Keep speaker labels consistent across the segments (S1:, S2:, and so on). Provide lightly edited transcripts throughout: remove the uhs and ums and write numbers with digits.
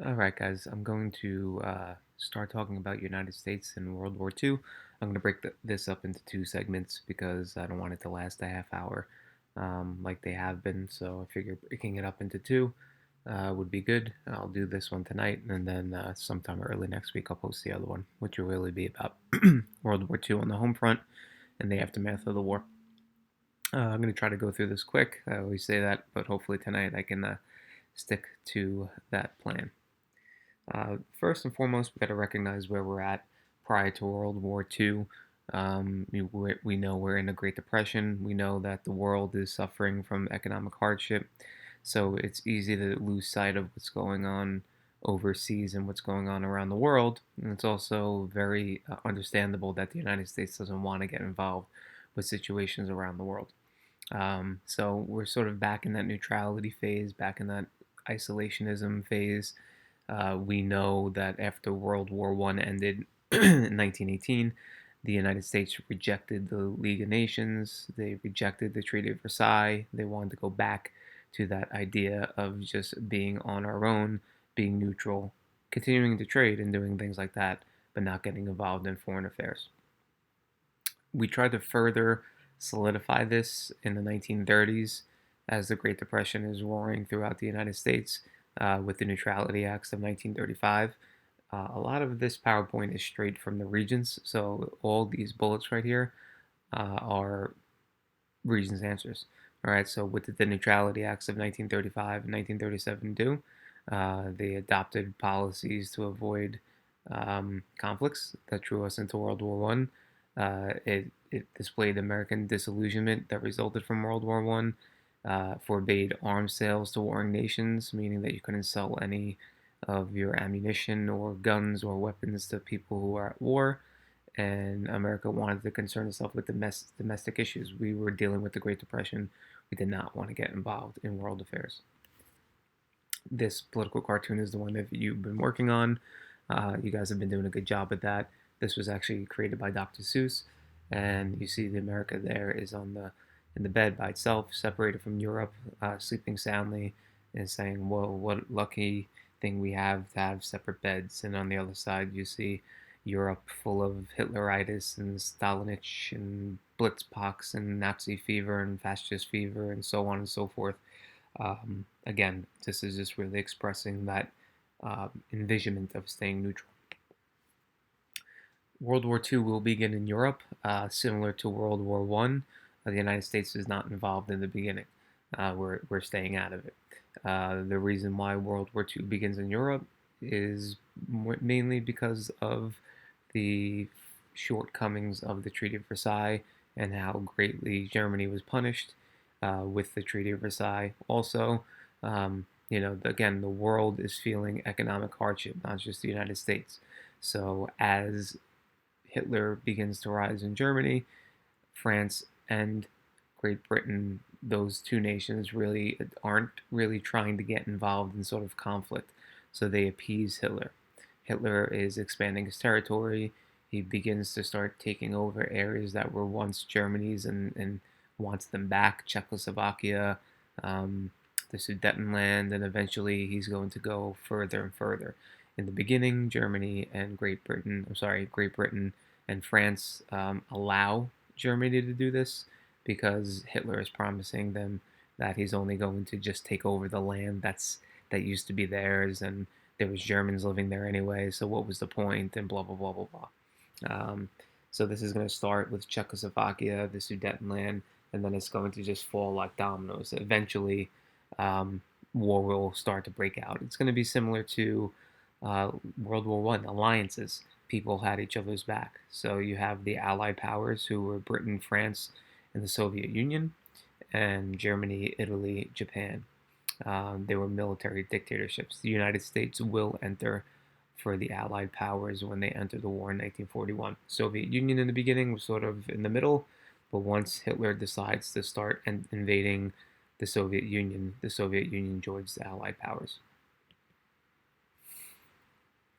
S1: All right, guys, I'm going to start talking about United States and World War II. I'm going to break this up into two segments because I don't want it to last a half hour like they have been. So I figure breaking it up into two would be good. I'll do this one tonight, and then sometime early next week I'll post the other one, which will really be about World War II on the home front and the aftermath of the war. I'm going to try to go through this quick. I always say that, but hopefully tonight I can stick to that plan. First and foremost, we got to recognize where we're at prior to World War II. We know we're in a Great Depression. We know that the world is suffering from economic hardship. So it's easy to lose sight of what's going on overseas and what's going on around the world. And it's also very understandable that the United States doesn't want to get involved with situations around the world. So we're sort of back in that neutrality phase, back in that isolationism phase. We know that after World War One ended in 1918, the United States rejected the League of Nations. They rejected the Treaty of Versailles. They wanted to go back to that idea of just being on our own, being neutral, continuing to trade and doing things like that, but not getting involved in foreign affairs. We tried to further solidify this in the 1930s as the Great Depression is roaring throughout the United States with the Neutrality Acts of 1935. A lot of this PowerPoint is straight from the Regents, so all these bullets right here are Regents' answers. All right, so what did the Neutrality Acts of 1935 and 1937 do? They adopted policies to avoid conflicts that drew us into World War One. It displayed American disillusionment that resulted from World War One. Forbade arms sales to warring nations, meaning that you couldn't sell any of your ammunition or guns or weapons to people who are at war. And America wanted to concern itself with domestic issues. We were dealing with the Great Depression. We did not want to get involved in world affairs. This political cartoon is the one that you've been working on. You guys have been doing a good job at that. This was actually created by Dr. Seuss, and you see the America there is on the in the bed by itself, separated from Europe, sleeping soundly, and saying, "Whoa, what lucky thing we have to have separate beds." And on the other side, you see Europe full of Hitleritis and Stalinich and Blitzpox and Nazi fever and fascist fever and so on and so forth. Again, this is just really expressing that envisionment of staying neutral. World War II will begin in Europe, similar to World War One. The United States is not involved in the beginning. We're staying out of it. The reason why World War II begins in Europe is mainly because of the shortcomings of the Treaty of Versailles and how greatly Germany was punished with the Treaty of Versailles. Also, again, the world is feeling economic hardship, not just the United States. So as Hitler begins to rise in Germany, France and Great Britain, those two nations really aren't really trying to get involved in sort of conflict. So they appease Hitler. Hitler is expanding his territory. He begins to start taking over areas that were once Germany's and wants them back, Czechoslovakia, the Sudetenland, and eventually he's going to go further and further. In the beginning, Great Britain and France allow Germany to do this because Hitler is promising them that he's only going to just take over the land that used to be theirs, and there was Germans living there anyway. So what was the point? And blah blah blah blah blah. So this is going to start with Czechoslovakia, the Sudetenland, and then it's going to just fall like dominoes. Eventually, war will start to break out. It's going to be similar to World War One alliances. People had each other's back. So you have the Allied powers who were Britain, France, and the Soviet Union, and Germany, Italy, Japan. They were military dictatorships. The United States will enter for the Allied powers when they entered the war in 1941. Soviet Union in the beginning was sort of in the middle, but once Hitler decides to start invading the Soviet Union joins the Allied powers.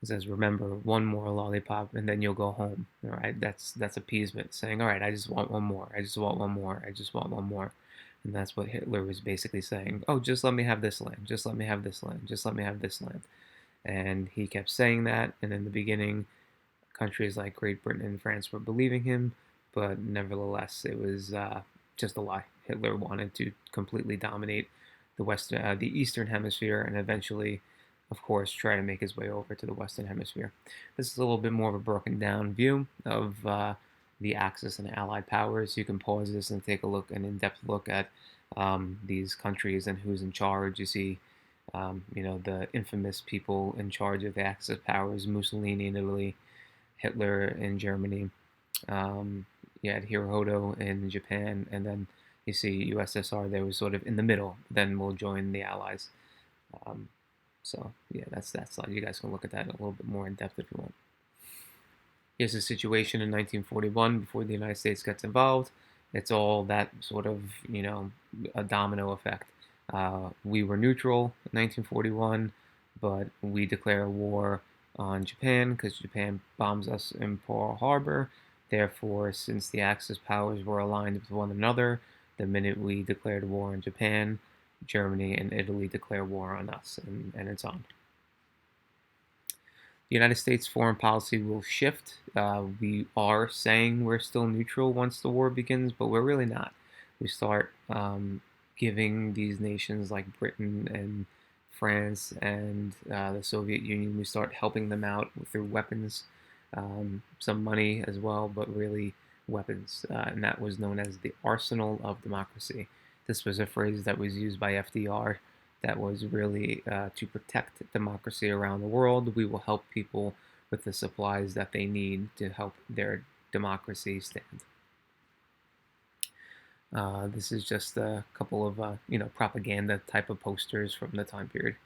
S1: It says, "Remember, one more lollipop, and then you'll go home." All right, that's appeasement, saying, "All right, I just want one more. I just want one more. I just want one more." And that's what Hitler was basically saying. "Oh, just let me have this land. Just let me have this land. Just let me have this land." And he kept saying that, and in the beginning, countries like Great Britain and France were believing him, but nevertheless, it was just a lie. Hitler wanted to completely dominate the Eastern Hemisphere, and eventually, of course, try to make his way over to the Western Hemisphere. This is a little bit more of a broken down view of the Axis and Allied powers. You can pause this and take a look, an in-depth look at these countries and who's in charge. You see the infamous people in charge of the Axis powers: Mussolini in Italy, Hitler in Germany. You had Hirohito in Japan, and then you see USSR. They were sort of in the middle. Then we'll join the Allies. Um, so yeah, that's that slide. You guys can look at that a little bit more in depth if you want. Here's the situation in 1941 before the United States gets involved. It's all that sort of, a domino effect. We were neutral in 1941, but we declare war on Japan because Japan bombs us in Pearl Harbor. Therefore, since the Axis powers were aligned with one another, the minute we declared war on Japan, Germany and Italy declare war on us, and it's on. The United States foreign policy will shift. We are saying we're still neutral once the war begins, but we're really not. We start giving these nations like Britain and France and the Soviet Union, we start helping them out through weapons, some money as well, but really weapons. And that was known as the arsenal of democracy. This was a phrase that was used by FDR that was really to protect democracy around the world. We will help people with the supplies that they need to help their democracy stand. This is just a couple of propaganda type of posters from the time period.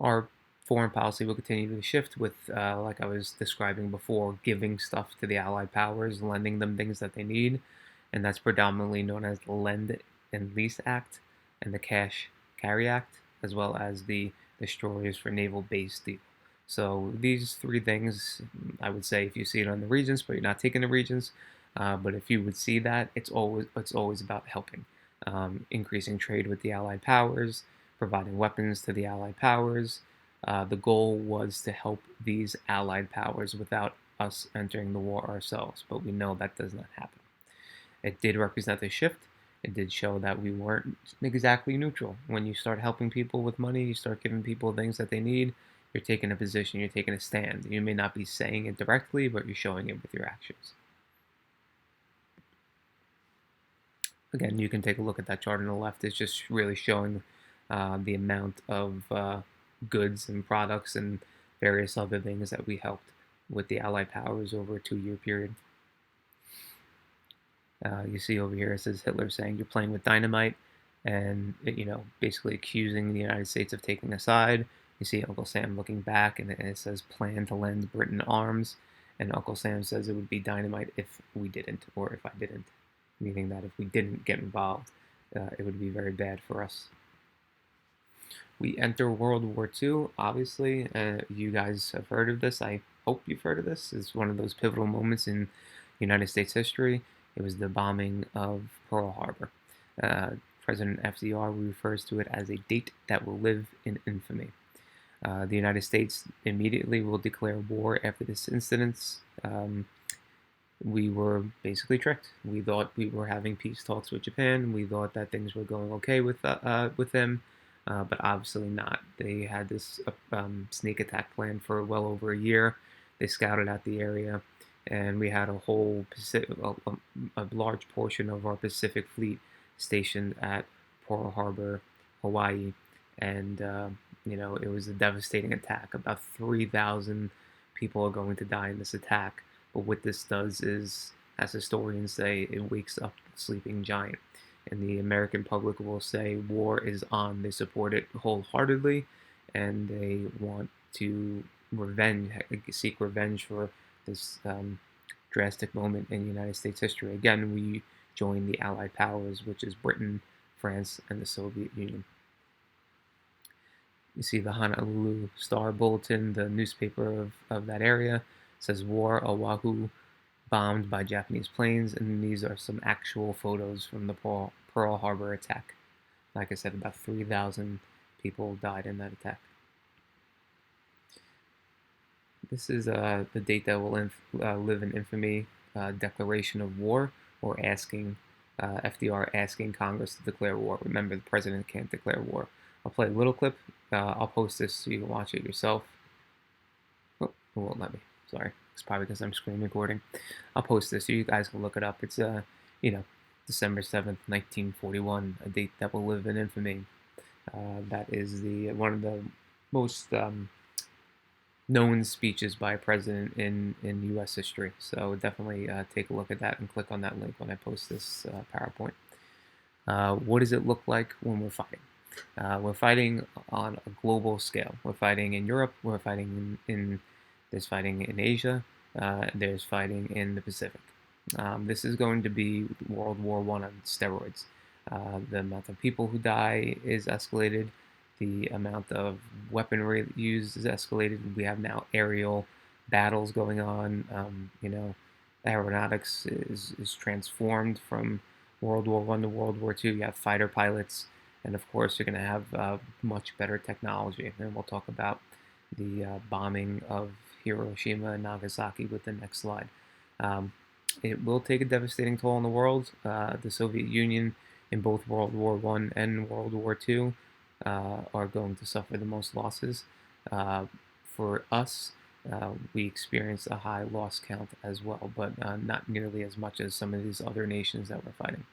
S1: Our foreign policy will continue to shift with, like I was describing before, giving stuff to the Allied powers, lending them things that they need, and that's predominantly known as the Lend and Lease Act and the Cash Carry Act, as well as the Destroyers for Naval Base deal. So these three things, I would say, if you see it on the Regents, but you're not taking the Regents, but if you would see that, it's always about helping, increasing trade with the Allied powers, providing weapons to the Allied powers. The goal was to help these Allied powers without us entering the war ourselves, but we know that does not happen. It did represent a shift. It did show that we weren't exactly neutral. When you start helping people with money, you start giving people things that they need, you're taking a position, you're taking a stand. You may not be saying it directly, but you're showing it with your actions. Again, you can take a look at that chart on the left. It's just really showing the amount of goods and products and various other things that we helped with the Allied powers over a 2-year period. You see over here it says Hitler saying you're playing with dynamite, and basically accusing the United States of taking a side. You see Uncle Sam looking back, and it says plan to lend Britain arms, and Uncle Sam says it would be dynamite if we didn't, or if I didn't, meaning that if we didn't get involved, it would be very bad for us. We enter World War II, obviously. You guys have heard of this. I hope you've heard of this. It's one of those pivotal moments in United States history. It was the bombing of Pearl Harbor. President FDR refers to it as a date that will live in infamy. The United States immediately will declare war after this incident. We were basically tricked. We thought we were having peace talks with Japan. We thought that things were going okay with them, but obviously not. They had this sneak attack plan for well over a year. They scouted out the area, and we had a whole a large portion of our Pacific Fleet stationed at Pearl Harbor, Hawaii, and it was a devastating attack. About 3,000 people are going to die in this attack. But what this does is, as historians say, it wakes up the sleeping giant. And the American public will say war is on. They support it wholeheartedly, and they want to seek revenge for this drastic moment in United States history. Again, we join the Allied powers, which is Britain, France, and the Soviet Union. You see the Honolulu Star Bulletin, the newspaper of that area, says war, Oahu bombed by Japanese planes, and these are some actual photos from the Pearl Harbor attack. Like I said, about 3,000 people died in that attack. This is the date that will live in infamy, declaration of war, or asking FDR asking Congress to declare war. Remember, the president can't declare war. I'll play a little clip. I'll post this so you can watch it yourself. Oh, it won't let me. Sorry. It's probably because I'm screen recording. I'll post this so you guys can look it up. It's you know, December 7th, 1941, a date that will live in infamy. That is the one of the most known speeches by a president in U.S. history. So definitely take a look at that and click on that link when I post this PowerPoint. What does it look like when we're fighting? We're fighting on a global scale. We're fighting in Europe. We're fighting there's fighting in Asia. There's fighting in the Pacific. This is going to be World War I on steroids. The amount of people who die is escalated. The amount of weaponry used is escalated. We have now aerial battles going on. Aeronautics is transformed from World War I to World War II. You have fighter pilots, and of course, you're going to have much better technology. And we'll talk about the bombing of Hiroshima and Nagasaki with the next slide. It will take a devastating toll on the world. The Soviet Union, in both World War I and World War II, are going to suffer the most losses. For us, we experienced a high loss count as well, but not nearly as much as some of these other nations that we're fighting.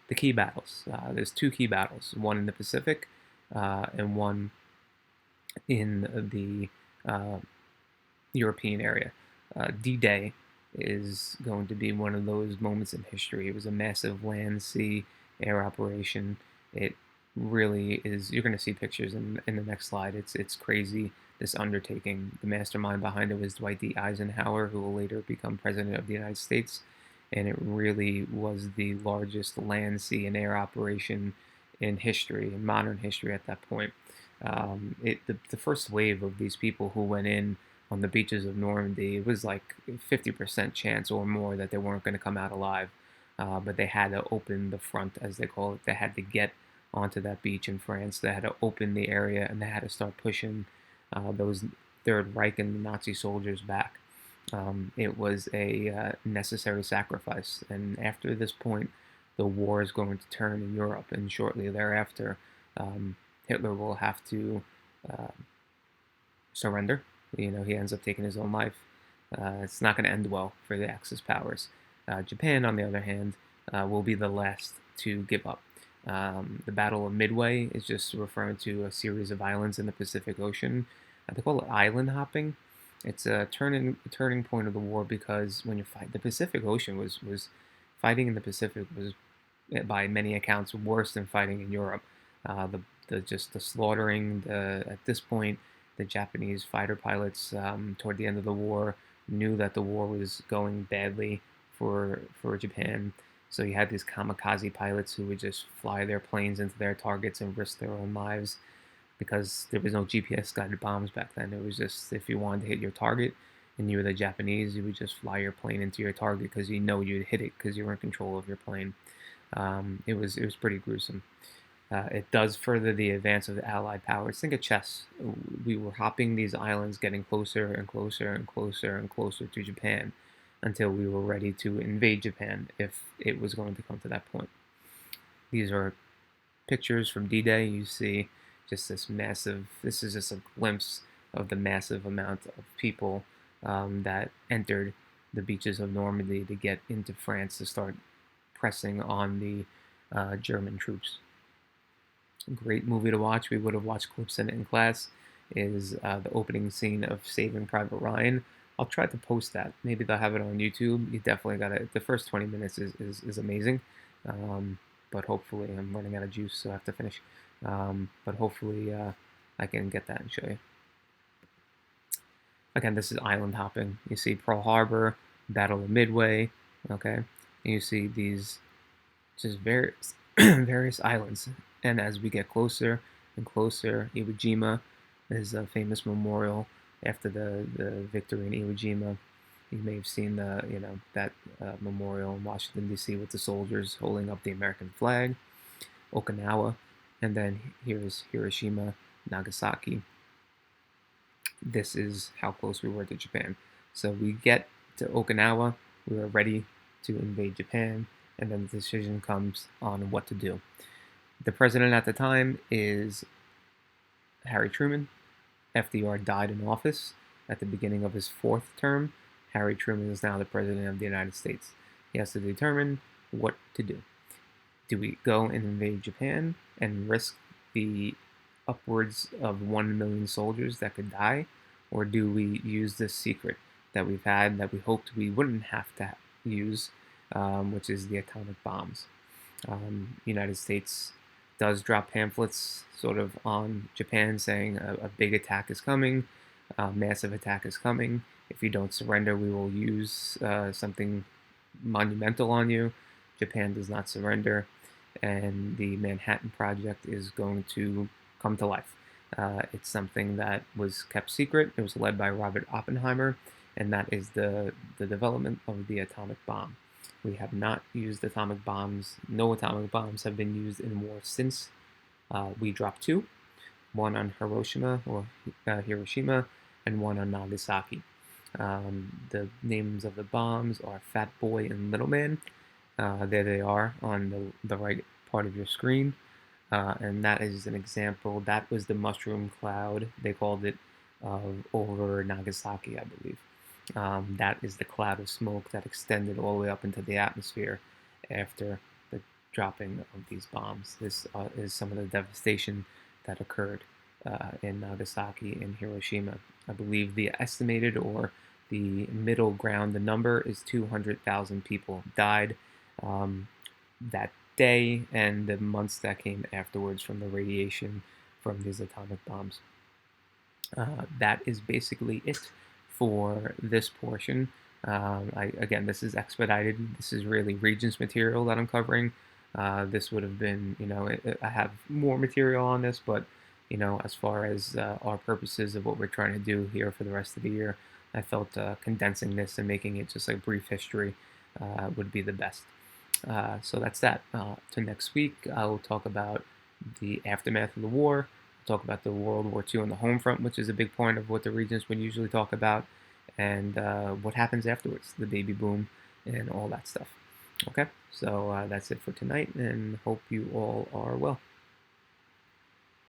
S1: The key battles. There's two key battles, one in the Pacific and one in the European area. D-Day is going to be one of those moments in history. It was a massive land, sea, air operation. It really is. You're going to see pictures in the next slide. It's crazy, this undertaking. The mastermind behind it was Dwight D. Eisenhower, who will later become president of the United States. And it really was the largest land, sea, and air operation in history, in modern history at that point. The first wave of these people who went in on the beaches of Normandy, it was like 50% chance or more that they weren't going to come out alive. But they had to open the front, as they call it. They had to get onto that beach in France. They had to open the area, and they had to start pushing those Third Reich and the Nazi soldiers back. It was a necessary sacrifice, and after this point, the war is going to turn in Europe, and shortly thereafter, Hitler will have to uh, surrender. He ends up taking his own life. It's not going to end well for the Axis powers. Japan, on the other hand, will be the last to give up. The Battle of Midway is just referring to a series of islands in the Pacific Ocean. They call it island hopping. It's a turning point of the war because when you fight, the Pacific Ocean was fighting in the Pacific was by many accounts worse than fighting in Europe. The slaughtering. At this point, the Japanese fighter pilots toward the end of the war knew that the war was going badly for Japan. So you had these kamikaze pilots who would just fly their planes into their targets and risk their own lives because there was no GPS guided bombs back then. It was just if you wanted to hit your target and you were the Japanese, you would just fly your plane into your target because you know you'd hit it because you were in control of your plane. It was pretty gruesome. It does further the advance of the Allied powers. Think of chess. We were hopping these islands, getting closer and closer and closer and closer to Japan until we were ready to invade Japan if it was going to come to that point. These are pictures from D-Day. You see just this is just a glimpse of the massive amount of people that entered the beaches of Normandy to get into France to start pressing on the German troops. Great movie to watch. We would have watched clips in it in class. Is the opening scene of Saving Private Ryan. I'll try to post that. Maybe they'll have it on YouTube. You definitely got to. The first 20 minutes is amazing. But hopefully, I'm running out of juice, so I have to finish. But hopefully, I can get that and show you. Again, this is island hopping. You see Pearl Harbor, Battle of Midway. Okay, and you see these just various various islands. And as we get closer and closer, Iwo Jima is a famous memorial after the victory in Iwo Jima. You may have seen that memorial in Washington D.C. with the soldiers holding up the American flag. Okinawa and then here's Hiroshima, Nagasaki. This is how close we were to Japan. So we get to Okinawa, we are ready to invade Japan, and then the decision comes on what to do. The president at the time is Harry Truman. FDR died in office at the beginning of his fourth term. Harry Truman is now the president of the United States. He has to determine what to do. Do we go and invade Japan and risk the upwards of 1 million soldiers that could die? Or do we use this secret that we've had that we hoped we wouldn't have to use, which is the atomic bombs? United States does drop pamphlets sort of on Japan saying a big attack is coming, a massive attack is coming. If you don't surrender, we will use something monumental on you. Japan does not surrender, and the Manhattan Project is going to come to life. It's something that was kept secret. It was led by Robert Oppenheimer, and that is the development of the atomic bomb. We have not used atomic bombs. No atomic bombs have been used in war since we dropped two, one on Hiroshima and one on Nagasaki. The names of the bombs are Fat Boy and Little Man. There they are on the right part of your screen. And that is an example. That was the mushroom cloud, they called it, over Nagasaki, I believe. That is the cloud of smoke that extended all the way up into the atmosphere after the dropping of these bombs. This is some of the devastation that occurred in Nagasaki and Hiroshima. I believe the estimated or the middle ground, the number is 200,000 people died that day and the months that came afterwards from the radiation from these atomic bombs. That is basically it for this portion. Again, this is expedited. This is really Regents material that I'm covering. This would have been, I have more material on this, but, as far as our purposes of what we're trying to do here for the rest of the year, I felt condensing this and making it just like brief history would be the best. So that's that. To next week, I'll talk about the aftermath of the war, talk about the World War II on the home front, which is a big point of what the Regents would usually talk about, and what happens afterwards, the baby boom, and all that stuff. Okay, so that's it for tonight, and hope you all are well.